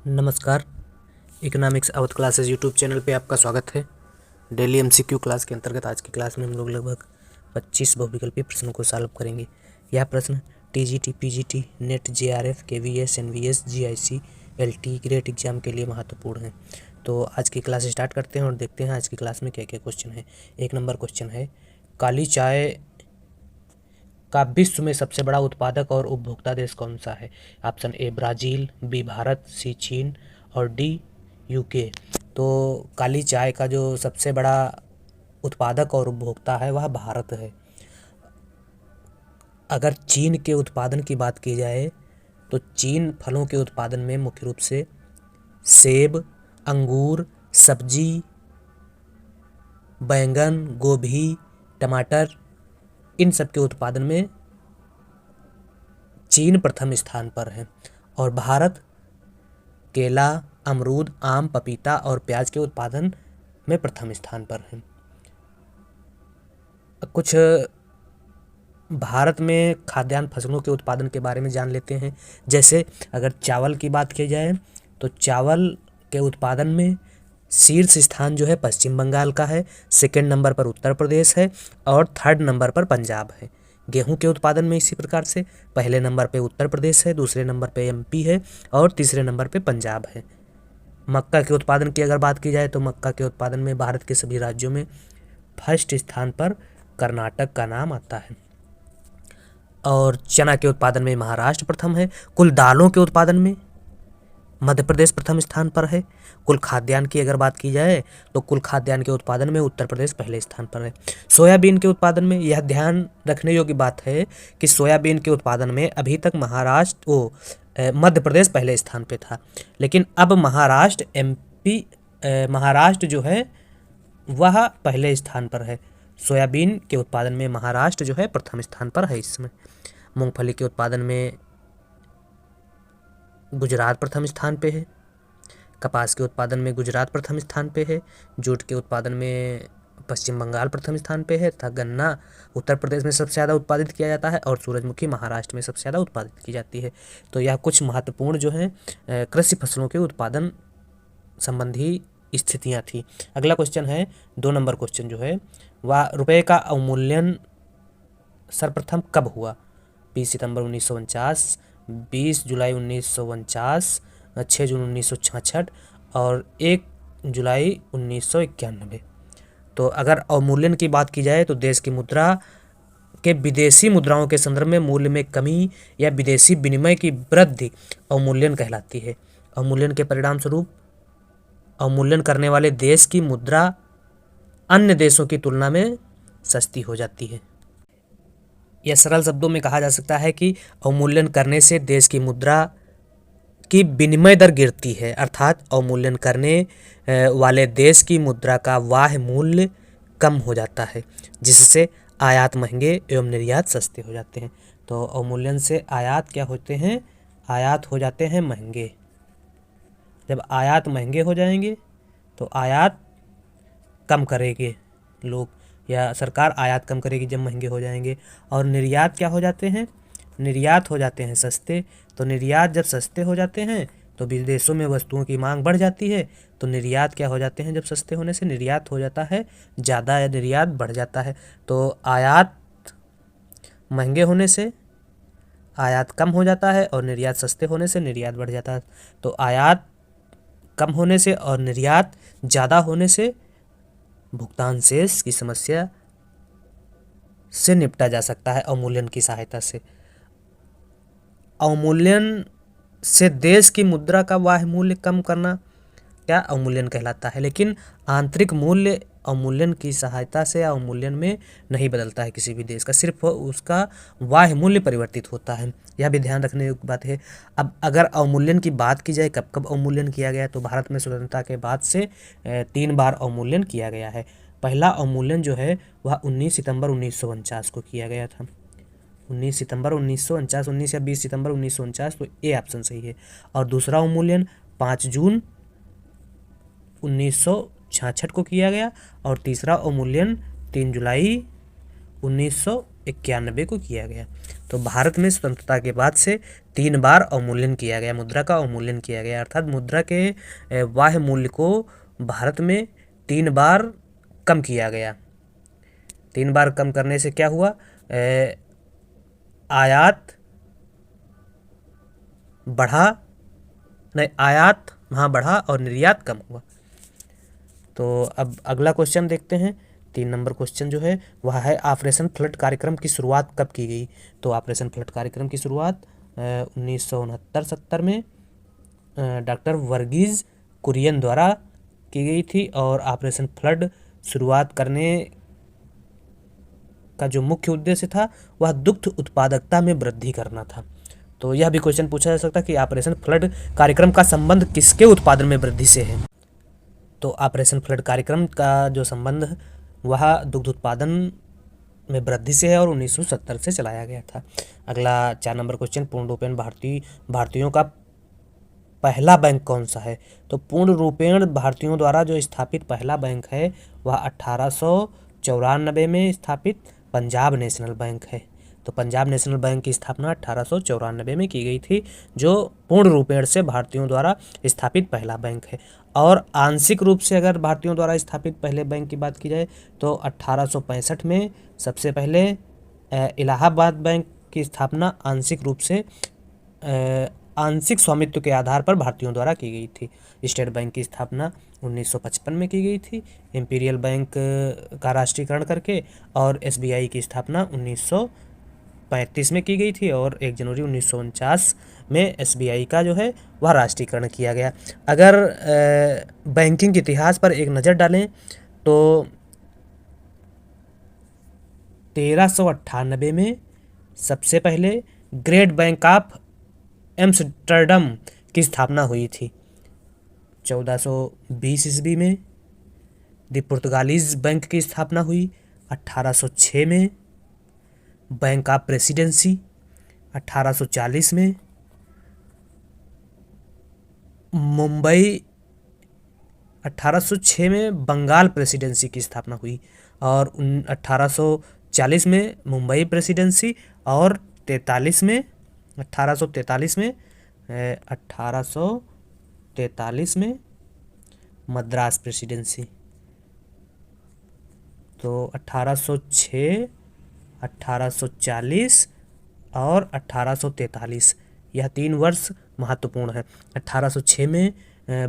नमस्कार। Economics Awadh classes YouTube channel पे आपका स्वागत है। डेली एमसीक्यू क्लास के अंतर्गत आज की क्लास में हम लोग लगभग 25 बहुविकल्पीय प्रश्नों को सॉल्व करेंगे। यह प्रश्न TGT, PGT, NET, JRF, KVS, NVS, GIC, LT grade exam के लिए महत्वपूर्ण है। तो आज की क्लास स्टार्ट करते हैं और देखते हैं आज की क्लास में क्या क्या क्वेश्चन है। 1 नंबर क्वेश्चन है, काली चाय का विश्व में सबसे बड़ा उत्पादक और उपभोक्ता देश कौन सा है? Option A Brazil, B Bharat, C चीन और डी यूके। तो काली चाय का जो सबसे बड़ा उत्पादक और उपभोक्ता है वह भारत है। अगर चीन के उत्पादन की बात की जाए तो चीन फलों के उत्पादन में मुख्य रूप से सेब, अंगूर, सब्जी, बैंगन, गोभी, टमाटर, इन सब के उत्पादन में चीन प्रथम स्थान पर है। और भारत केला, अमरूद, आम, पपीता और प्याज के उत्पादन में प्रथम स्थान पर है। कुछ भारत में खाद्यान्न फसलों के उत्पादन के बारे में जान लेते हैं। जैसे अगर चावल की बात की जाए तो चावल के उत्पादन में शीर्ष स्थान जो है पश्चिम बंगाल का है, सेकंड नंबर पर उत्तर प्रदेश है और थर्ड नंबर पर पंजाब है। गेहूं के उत्पादन में इसी प्रकार से पहले नंबर पे उत्तर प्रदेश है, दूसरे नंबर पे एमपी है और तीसरे नंबर पे पंजाब है। मक्का के उत्पादन की अगर बात की जाए तो मक्का के उत्पादन में भारत के सभी राज्यों में फर्स्ट स्थान पर कर्नाटक का नाम आता है। और चना के उत्पादन में महाराष्ट्र प्रथम है। कुल दालों के उत्पादन में मध्य प्रदेश प्रथम स्थान पर है। कुल खाद्यान्न की अगर बात की जाए तो कुल खाद्यान्न के उत्पादन में उत्तर प्रदेश पहले स्थान पर है। सोयाबीन के उत्पादन में यह ध्यान रखने योग्य बात है कि सोयाबीन के उत्पादन में अभी तक मध्य प्रदेश पहले स्थान पे था, लेकिन अब महाराष्ट्र जो है वह पहले स्थान पर है। सोयाबीन के उत्पादन में महाराष्ट्र जो है प्रथम स्थान पर है इस समय। मूंगफली के उत्पादन में गुजरात प्रथम स्थान पे है। कपास के उत्पादन में गुजरात प्रथम स्थान पे है। जूट के उत्पादन में पश्चिम बंगाल प्रथम स्थान पे है तथा गन्ना उत्तर प्रदेश में सबसे ज़्यादा उत्पादित किया जाता है और सूरजमुखी महाराष्ट्र में सबसे ज़्यादा उत्पादित की जाती है। तो यह कुछ महत्वपूर्ण जो है कृषि फसलों के उत्पादन संबंधी स्थितियाँ थी। अगला क्वेश्चन है 2 नंबर क्वेश्चन जो है वह रुपये का अवमूल्यन सर्वप्रथम कब हुआ? 20 सितंबर 1949, 20 जुलाई 1949, 6 जून 1966 और 1 जुलाई 1991। तो अगर अवमूल्यन की बात की जाए तो देश की मुद्रा के विदेशी मुद्राओं के संदर्भ में मूल्य में कमी या विदेशी विनिमय की वृद्धि अवमूल्यन कहलाती है। अवमूल्यन के परिणाम स्वरूप अवमूल्यन करने वाले देश की मुद्रा अन्य देशों की तुलना में सस्ती हो जाती है। यह सरल शब्दों में कहा जा सकता है कि अवमूल्यन करने से देश की मुद्रा की विनिमय दर गिरती है, अर्थात अवमूल्यन करने वाले देश की मुद्रा का वाह मूल्य कम हो जाता है, जिससे आयात महंगे एवं निर्यात सस्ते हो जाते हैं। तो अवमूल्यन से आयात क्या होते हैं? आयात हो जाते हैं महंगे। जब आयात महंगे हो जाएंगे तो आयात कम करेंगे लोग या सरकार आयात कम करेगी जब महंगे हो जाएंगे। और निर्यात क्या हो जाते हैं? निर्यात हो जाते हैं सस्ते। तो निर्यात जब सस्ते हो जाते हैं तो विदेशों में वस्तुओं की मांग बढ़ जाती है। तो निर्यात क्या हो जाते हैं? जब सस्ते होने से निर्यात हो जाता है ज़्यादा या निर्यात बढ़ जाता है। तो आयात महंगे होने से आयात कम हो जाता है और निर्यात सस्ते होने से निर्यात बढ़ जाता है। तो आयात कम होने से और निर्यात ज़्यादा होने से भुगतान शेष की समस्या से निपटा जा सकता है अवमूल्यन की सहायता से। अवमूल्यन से देश की मुद्रा का वाह मूल्य कम करना क्या अवमूल्यन कहलाता है, लेकिन आंतरिक मूल्य अवमूल्यन की सहायता से या अवमूल्यन में नहीं बदलता है किसी भी देश का, सिर्फ उसका वाह मूल्य परिवर्तित होता है। यह भी ध्यान रखने योग्य बात है। अब अगर अवमूल्यन की बात की जाए कब कब अवमूल्यन किया गया, तो भारत में स्वतंत्रता के बाद से 3 बार अवमूल्यन किया गया है। पहला अवमूल्यन जो है वह 19 सितंबर 1949 को किया गया था। 19 सितंबर 1949, 19 या 20 सितंबर 1949, तो ए ऑप्शन सही है। और दूसरा अवमूल्यन 5 जून 1966 को किया गया और तीसरा अवमूल्यन 3 जुलाई 19 1991 को किया गया। तो भारत में स्वतंत्रता के बाद से 3 बार अवमूल्यन किया गया, मुद्रा का अवमूल्यन किया गया, अर्थात मुद्रा के बाह्य मूल्य को भारत में 3 बार कम किया गया। 3 बार कम करने से क्या हुआ, आयात बढ़ा, नहीं आयात हाँ बढ़ा और निर्यात कम हुआ। तो अब अगला क्वेश्चन देखते हैं। 3 नंबर क्वेश्चन जो है वह है ऑपरेशन फ्लड कार्यक्रम की शुरुआत कब की गई। तो ऑपरेशन फ्लड कार्यक्रम की शुरुआत 1969-70 में डॉक्टर वर्गीज कुरियन द्वारा की गई थी, और ऑपरेशन फ्लड शुरुआत करने का जो मुख्य उद्देश्य था वह दुग्ध उत्पादकता में वृद्धि करना था। तो यह भी क्वेश्चन पूछा जा सकता है कि ऑपरेशन फ्लड कार्यक्रम का संबंध किसके उत्पादन में वृद्धि से है। तो ऑपरेशन फ्लड कार्यक्रम का जो संबंध है वह दुग्ध उत्पादन में वृद्धि से है और 1970 से चलाया गया था। अगला 4 नंबर क्वेश्चन, पूर्ण रूपेण भारतीयों का पहला बैंक कौन सा है। तो पूर्ण रूपेण भारतीयों द्वारा जो स्थापित पहला बैंक है वह 1894 में स्थापित पंजाब नेशनल बैंक है। तो पंजाब नेशनल बैंक की स्थापना 1894 में की गई थी, जो पूर्ण रूपेण से भारतीयों द्वारा स्थापित पहला बैंक है। और आंशिक रूप से अगर भारतीयों द्वारा स्थापित पहले बैंक की बात की जाए तो 1865 में सबसे पहले इलाहाबाद बैंक की स्थापना आंशिक रूप से आंशिक स्वामित्व के आधार पर भारतीयों द्वारा की गई थी। स्टेट बैंक की स्थापना 1955 में की गई थी इंपीरियल बैंक का राष्ट्रीयकरण करके, और एसबीआई की स्थापना 1935 में की गई थी, और 1 जनवरी 1949 में एसबीआई का जो है वह राष्ट्रीयकरण किया गया। अगर बैंकिंग के इतिहास पर एक नज़र डालें तो 1398 में सबसे पहले ग्रेट बैंक ऑफ एम्स्टर्डम की स्थापना हुई थी। 1420 ईस्वी में द पुर्तगालीज बैंक की स्थापना हुई। 1806 में बैंक ऑफ प्रेसिडेंसी। 1840 में मुंबई 1806 में बंगाल प्रेसिडेंसी की स्थापना हुई, और 1840 में मुंबई प्रेसिडेंसी, और 1843 में मद्रास प्रेसिडेंसी। तो 1806, 1840 और 1843 यह 3 वर्ष महत्वपूर्ण है। 1806 में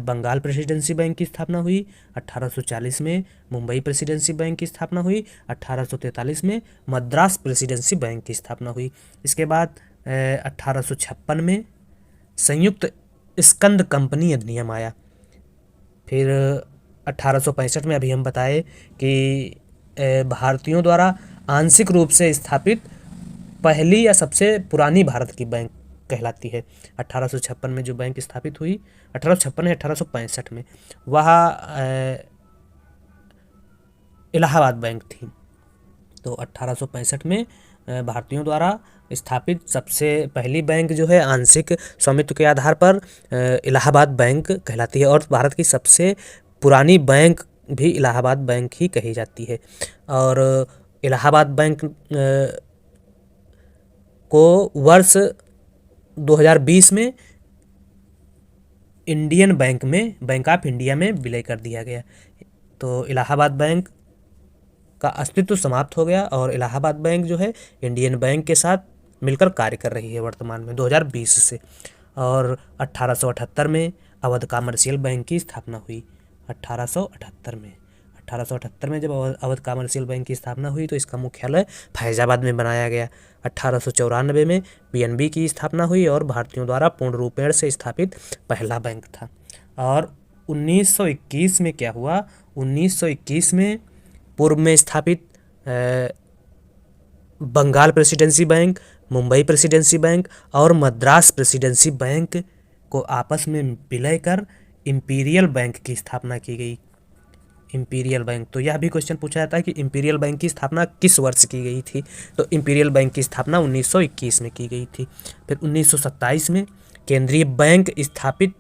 बंगाल प्रेसिडेंसी बैंक की स्थापना हुई। 1840 में मुंबई प्रेसिडेंसी बैंक की स्थापना हुई। 1843 में मद्रास प्रेसिडेंसी बैंक की स्थापना हुई। इसके बाद 1856 में संयुक्त स्कंद कंपनी अधिनियम आया। फिर 1865 में अभी हम बताए कि भारतीयों द्वारा आंशिक रूप से स्थापित पहली या सबसे पुरानी भारत की बैंक कहलाती है। 1856 में जो बैंक स्थापित हुई, 1856 या 1865 में, वह इलाहाबाद बैंक थी। तो 1865 में भारतीयों द्वारा स्थापित सबसे पहली बैंक जो है आंशिक स्वामित्व के आधार पर इलाहाबाद बैंक कहलाती है, और भारत की सबसे पुरानी बैंक भी इलाहाबाद बैंक ही कही जाती है। और इलाहाबाद बैंक को वर्ष 2020 में इंडियन बैंक में, बैंक ऑफ इंडिया में विलय कर दिया गया। तो इलाहाबाद बैंक का अस्तित्व समाप्त हो गया, और इलाहाबाद बैंक जो है इंडियन बैंक के साथ मिलकर कार्य कर रही है वर्तमान में 2020 से। और 1878 में अवध कमर्शियल बैंक की स्थापना हुई। 1878 में जब अवध कमर्शियल बैंक की स्थापना हुई तो इसका मुख्यालय फैजाबाद में बनाया गया। 1894 में पीएनबी की स्थापना हुई और भारतीयों द्वारा पूर्ण रूपेण से स्थापित पहला बैंक था। और 1921 में क्या हुआ, 1921 में पूर्व में स्थापित Bengal presidency bank, Mumbai presidency bank और मद्रास प्रेसिडेंसी बैंक को आपस में विलय कर इंपीरियल बैंक की स्थापना की गई। इंपीरियल बैंक, तो यह भी क्वेश्चन पूछा जाता है कि इंपीरियल बैंक की स्थापना किस वर्ष की गई थी। तो इंपीरियल बैंक की स्थापना 1921 में की गई थी। फिर 1927 में केंद्रीय बैंक स्थापित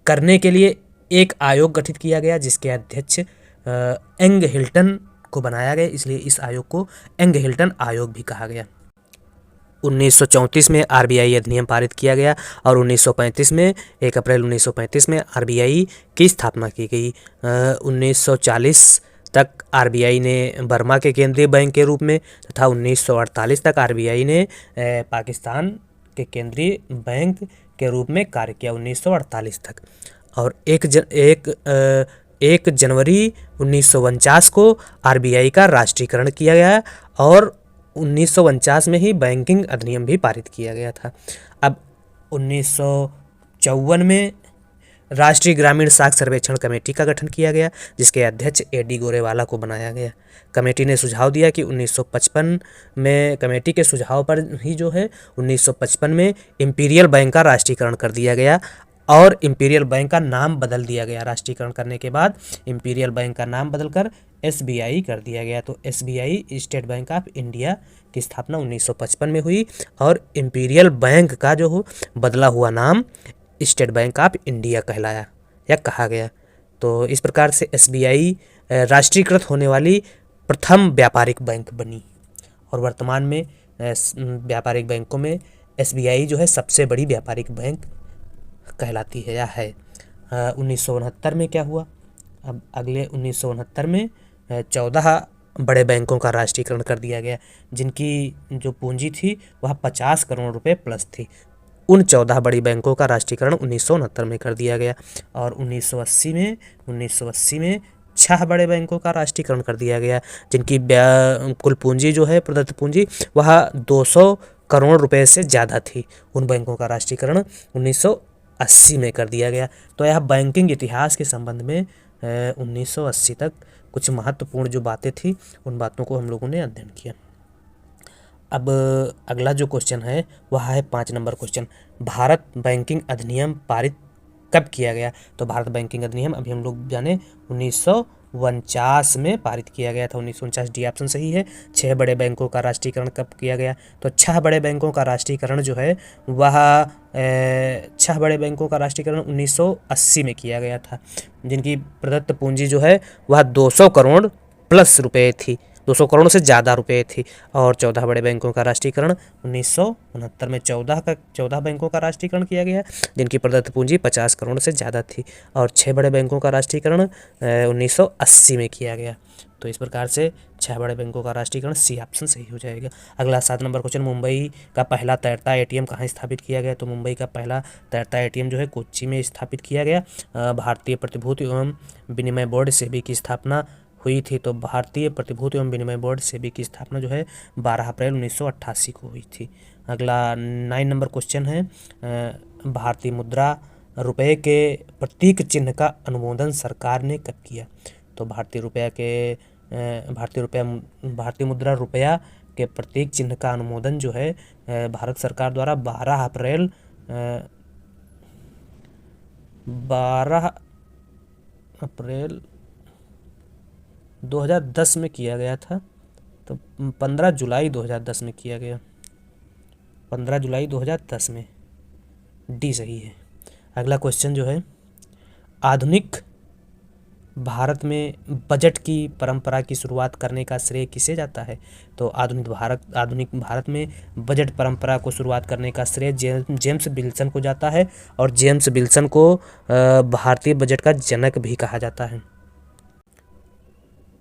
करने के लिए एक आयोग गठित किया गया, जिसके अध्यक्ष एंग हिल्टन को बनाया गया, इसलिए इस आयोग को एंगहिल्टन आयोग भी कहा गया। 1934 में आरबीआई अधिनियम पारित किया गया और 1935 में 1 अप्रैल 1935 में आरबीआई की स्थापना की गई। 1940 तक आरबीआई ने बर्मा के केंद्रीय बैंक के रूप में तथा 1948 तक आरबीआई ने पाकिस्तान के केंद्रीय बैंक के रूप में कार्य किया, 1948 तक। और 1 जनवरी 1949 को आरबीआई का राष्ट्रीयकरण किया गया और 1949 में ही बैंकिंग अधिनियम भी पारित किया गया था। अब 1954 में राष्ट्रीय ग्रामीण साख सर्वेक्षण कमेटी का गठन किया गया, जिसके अध्यक्ष एडी गोरेवाला को बनाया गया। कमेटी ने सुझाव दिया कि 1955 में कमेटी के सुझाव पर ही जो है 1955 में इंपीरियल बैंक का राष्ट्रीयकरण कर दिया गया और इंपीरियल बैंक का नाम बदल दिया गया। राष्ट्रीयकरण करने के बाद इंपीरियल बैंक का नाम बदलकर एसबीआई कर दिया गया। तो SBI state bank of India की स्थापना 1955 में हुई और इंपीरियल बैंक का जो हो बदला हुआ नाम स्टेट बैंक ऑफ इंडिया कहलाया या कहा गया। तो इस प्रकार से एसबीआई राष्ट्रीयकृत होने वाली प्रथम व्यापारिक बैंक बनी और वर्तमान में व्यापारिक बैंकों में एसबीआई जो है सबसे बड़ी व्यापारिक बैंक कहलाती है या है। 1969 में क्या हुआ? अब अगले 1969 में 14 बड़े बैंकों का राष्ट्रीयकरण कर दिया गया, जिनकी जो पूंजी थी वह 50 करोड़ रुपए प्लस थी। उन 14 बड़ी बैंकों का राष्ट्रीयकरण 1969 में कर दिया गया और 1980 में 6 बड़े बैंकों का राष्ट्रीयकरण कर दिया गया, जिनकी कुल पूंजी जो है प्रदत्त पूंजी वह 200 करोड़ रुपए से ज़्यादा थी। उन बैंकों का राष्ट्रीयकरण 1980 में कर दिया गया। तो यह बैंकिंग इतिहास के संबंध में 1980 तक कुछ महत्वपूर्ण जो बातें थी उन बातों को हम लोगों ने अध्ययन किया। अब अगला जो क्वेश्चन है वह है 5 नंबर क्वेश्चन, भारत बैंकिंग अधिनियम पारित कब किया गया? तो भारत बैंकिंग अधिनियम अभी हम लोग जाने 1949 में पारित किया गया था। 1949 डी ऑप्शन सही है। 6 बड़े बैंकों का राष्ट्रीयकरण कब किया गया? तो 6 बड़े बैंकों का राष्ट्रीयकरण जो है वह 6 बड़े बैंकों का राष्ट्रीयकरण 1980 में किया गया था, जिनकी प्रदत्त पूंजी जो है वह 200 करोड़ प्लस रुपए थी, 200 करोड़ से ज़्यादा रुपए थी। और 14 बड़े बैंकों का राष्ट्रीयकरण 1969 में 14 बैंकों का राष्ट्रीयकरण किया गया, जिनकी प्रदत्त पूंजी 50 करोड़ से ज़्यादा थी। और 6 बड़े बैंकों का राष्ट्रीयकरण 1980 में किया गया। तो इस प्रकार से 6 बड़े बैंकों का राष्ट्रीयकरण सी ऑप्शन सही हो जाएगा। अगला 7 नंबर क्वेश्चन, मुंबई का पहला तैरता एटीएम कहाँ स्थापित किया गया? तो मुंबई का पहला तैरता एटीएम जो है कोच्चि में स्थापित किया गया। भारतीय प्रतिभूति एवं विनिमय बोर्ड सेबी की स्थापना हुई थी। तो भारतीय प्रतिभूति एवं विनिमय बोर्ड सेबी की स्थापना जो है 12 अप्रैल 1988 को हुई थी। अगला 9 नंबर क्वेश्चन है, भारतीय मुद्रा रुपये के प्रतीक चिन्ह का अनुमोदन सरकार ने कब किया? तो भारतीय मुद्रा रुपया के प्रतीक चिन्ह का अनुमोदन जो है भारत सरकार द्वारा 12 अप्रैल 2010 में किया गया था। तो 15 जुलाई 2010 में किया गया, 15 जुलाई 2010 में, डी सही है। अगला क्वेश्चन जो है, आधुनिक भारत में बजट की परंपरा की शुरुआत करने का श्रेय किसे जाता है? तो आधुनिक भारत में बजट परंपरा को शुरुआत करने का श्रेय जेम्स विल्सन को जाता है और जेम्स विल्सन को भारतीय बजट का जनक भी कहा जाता है।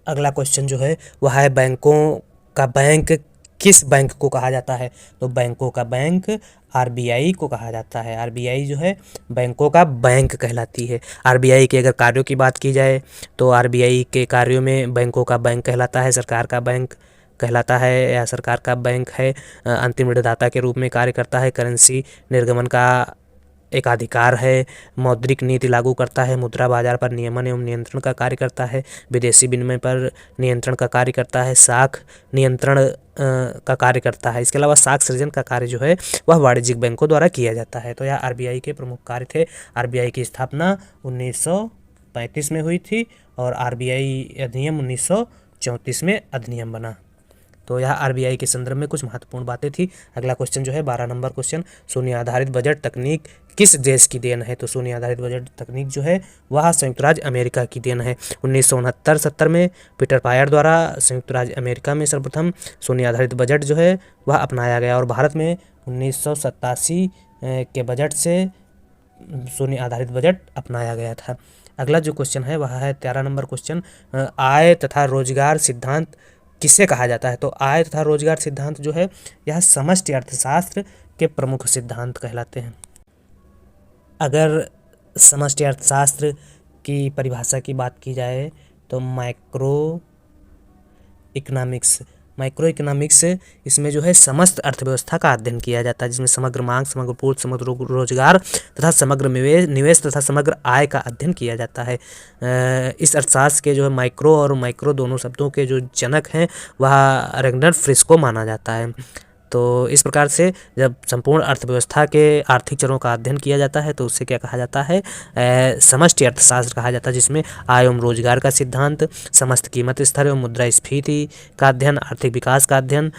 अगला क्वेश्चन जो है वह है, बैंकों का बैंक किस बैंक को कहा जाता है? तो बैंकों का बैंक आरबीआई को कहा जाता है। आरबीआई जो है बैंकों का बैंक कहलाती है। आरबीआई के अगर कार्यों की बात की जाए तो आरबीआई के कार्यों में बैंकों का बैंक कहलाता है, सरकार का बैंक कहलाता है या सरकार का बैंक है, अंतिम ऋणदाता के रूप में कार्य करता है, करेंसी निर्गमन का एक अधिकार है, मौद्रिक नीति लागू करता है, मुद्रा बाजार पर नियमन एवं नियंत्रण का कार्य करता है, विदेशी विनिमय पर नियंत्रण का कार्य करता है, साख नियंत्रण का कार्य करता है। इसके अलावा साख सृजन का कार्य जो है वह वाणिज्यिक बैंकों द्वारा किया जाता है। तो यह आरबीआई के प्रमुख कार्य थे। आरबीआई की स्थापना 1935 में हुई थी और आरबीआई अधिनियम 1934 में अधिनियम बना। तो यह आरबीआई के संदर्भ में कुछ महत्वपूर्ण बातें थी। अगला क्वेश्चन जो है 12 नंबर क्वेश्चन, शून्य आधारित बजट तकनीक किस देश की देन है? तो शून्य आधारित बजट तकनीक जो है वह संयुक्त राज्य अमेरिका की देन है। 1969-70 में पीटर पायर द्वारा संयुक्त राज्य अमेरिका में सर्वप्रथम शून्य आधारित बजट जो है वह अपनाया गया और भारत में 1987 के बजट से शून्य आधारित बजट अपनाया गया था। अगला जो क्वेश्चन है वह है 13 नंबर क्वेश्चन, आय तथा रोजगार सिद्धांत किसे कहा जाता है? तो आय तथा रोजगार सिद्धांत जो है यह समष्टि अर्थशास्त्र के प्रमुख सिद्धांत कहलाते हैं। अगर समष्टि अर्थशास्त्र की परिभाषा की बात की जाए तो माइक्रो इकोनॉमिक्स इसमें जो है समस्त अर्थव्यवस्था का अध्ययन किया जाता है, जिसमें समग्र मांग, समग्र पूर्ति, समग्र रोजगार तथा समग्र निवेश तथा समग्र आय का अध्ययन किया जाता है। इस अर्थशास्त्र के जो है माइक्रो और माइक्रो दोनों शब्दों के जो जनक हैं वह रैग्नर फ्रिस्को माना जाता है। तो इस प्रकार से जब संपूर्ण अर्थव्यवस्था के आर्थिक चरों का अध्ययन किया जाता है तो उससे क्या कहा जाता है? समष्टि अर्थशास्त्र कहा जाता है, जिसमें आय एवं रोजगार का सिद्धांत, समस्त कीमत स्तर एवं मुद्रास्फीति का अध्ययन, आर्थिक विकास का अध्ययन,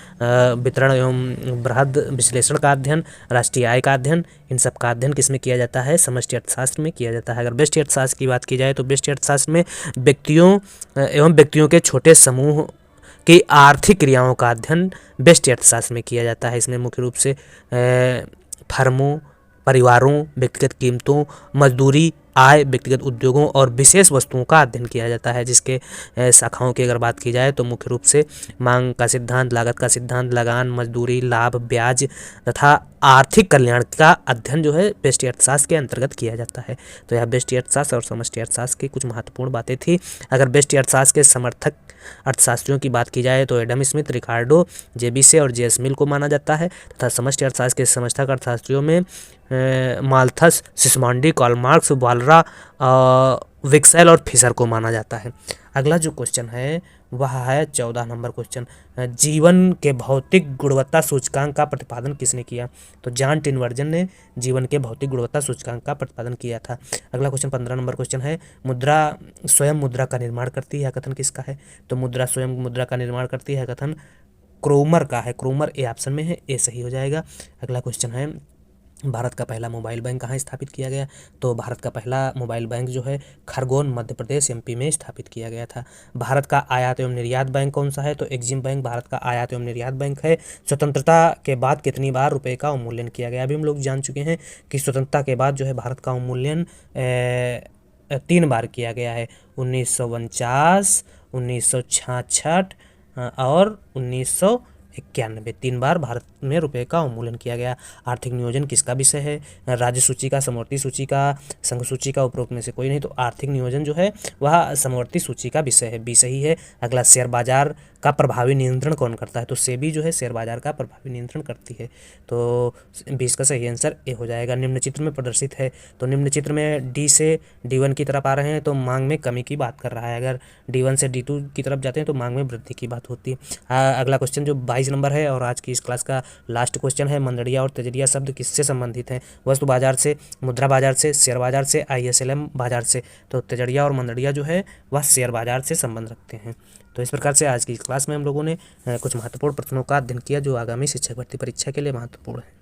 वितरण एवं बृहद विश्लेषण का अध्ययन, राष्ट्रीय आय का अध्ययन, इन सब का अध्ययन किसमें किया जाता है? समष्टि अर्थशास्त्र में किया जाता है। अगर व्यष्टि अर्थशास्त्र की बात की जाए तो व्यष्टि अर्थशास्त्र में व्यक्तियों के छोटे समूह की आर्थिक क्रियाओं का अध्ययन व्यष्टि अर्थशास्त्र में किया जाता है। इसमें मुख्य रूप से फर्मों, परिवारों, व्यक्तिगत कीमतों, मजदूरी, आय, व्यक्तिगत उद्योगों और विशेष वस्तुओं का अध्ययन किया जाता है, जिसके शाखाओं की अगर बात की जाए तो मुख्य रूप से मांग का सिद्धांत, लागत का सिद्धांत, लगान, मजदूरी, लाभ, ब्याज तथा आर्थिक कल्याण का अध्ययन जो है व्यष्टि अर्थशास्त्र के अंतर्गत किया जाता है। तो यह व्यष्टि अर्थशास्त्र और समष्टि अर्थशास्त्र की कुछ महत्वपूर्ण बातें थी। अगर व्यष्टि अर्थशास्त्र के समर्थक अर्थशास्त्रियों की बात की जाए तो एडम स्मिथ, रिकार्डो, जेबिसे और जेएस मिल को माना जाता है तथा समष्टि अर्थशास्त्र के समर्थक अर्थशास्त्रियों में माल्थस, सिस्मॉन्डी, कार्ल मार्क्स, वालरा, विक्सेल और फिशर को माना जाता है। अगला जो क्वेश्चन है वह है 14 नंबर क्वेश्चन, जीवन के भौतिक गुणवत्ता सूचकांक का प्रतिपादन किसने किया? तो जॉन टिनवर्जन ने जीवन के भौतिक गुणवत्ता सूचकांक का प्रतिपादन किया था। अगला क्वेश्चन 15 नंबर क्वेश्चन है, मुद्रा स्वयं मुद्रा का निर्माण करती है, कथन किसका है? तो मुद्रा स्वयं मुद्रा का निर्माण करती है कथन क्रोमर का है। क्रोमर ए ऑप्शन में है, ए सही हो जाएगा। अगला क्वेश्चन है, भारत का पहला मोबाइल बैंक कहाँ स्थापित किया गया? तो भारत का पहला मोबाइल बैंक जो है खरगोन, मध्य प्रदेश, एमपी में स्थापित किया गया था। भारत का आयात एवं निर्यात बैंक कौन सा है? तो एक्जिम बैंक भारत का आयात एवं निर्यात बैंक है। स्वतंत्रता के बाद कितनी बार रुपए का अवमूल्यन किया गया? अभी हम लोग जान चुके हैं कि स्वतंत्रता के बाद जो है भारत का अवमूल्यन 3 बार किया गया है, 1949, 1966 और 1991। 3 बार भारत में रुपए का अवमूल्यन किया गया। आर्थिक नियोजन किसका विषय है? राज्य सूची का, समवर्ती सूची का, संघ सूची का, उपरोक्त में से कोई नहीं। तो आर्थिक नियोजन जो है वह समवर्ती सूची का विषय है, बी सही है। अगला, शेयर बाजार का प्रभावी नियंत्रण कौन करता है? तो सेबी जो है शेयर बाजार का प्रभावी नियंत्रण करती है। तो 20 का सही आंसर ए हो जाएगा। निम्न चित्र में प्रदर्शित है, तो निम्न चित्र में डी से D1 की तरफ आ रहे हैं तो मांग में कमी की बात कर रहा है, अगर D1 से D2 की तरफ जाते हैं तो मांग में वृद्धि की बात होती है। अगला क्वेश्चन जो 22 नंबर है और आज की इस क्लास का लास्ट क्वेश्चन है, मंदड़िया और तेजड़िया शब्द किससे संबंधित हैं? वस्तु बाजार से, मुद्रा बाजार से, शेयर बाजार से, ISLM बाजार से। तो तेजड़िया और मंदड़िया जो है वह शेयर बाजार से संबंध रखते हैं। तो इस प्रकार से आज की क्लास में हम लोगों ने कुछ महत्वपूर्ण प्रश्नों का अध्ययन किया जो आगामी शिक्षक भर्ती परीक्षा के लिए महत्वपूर्ण है।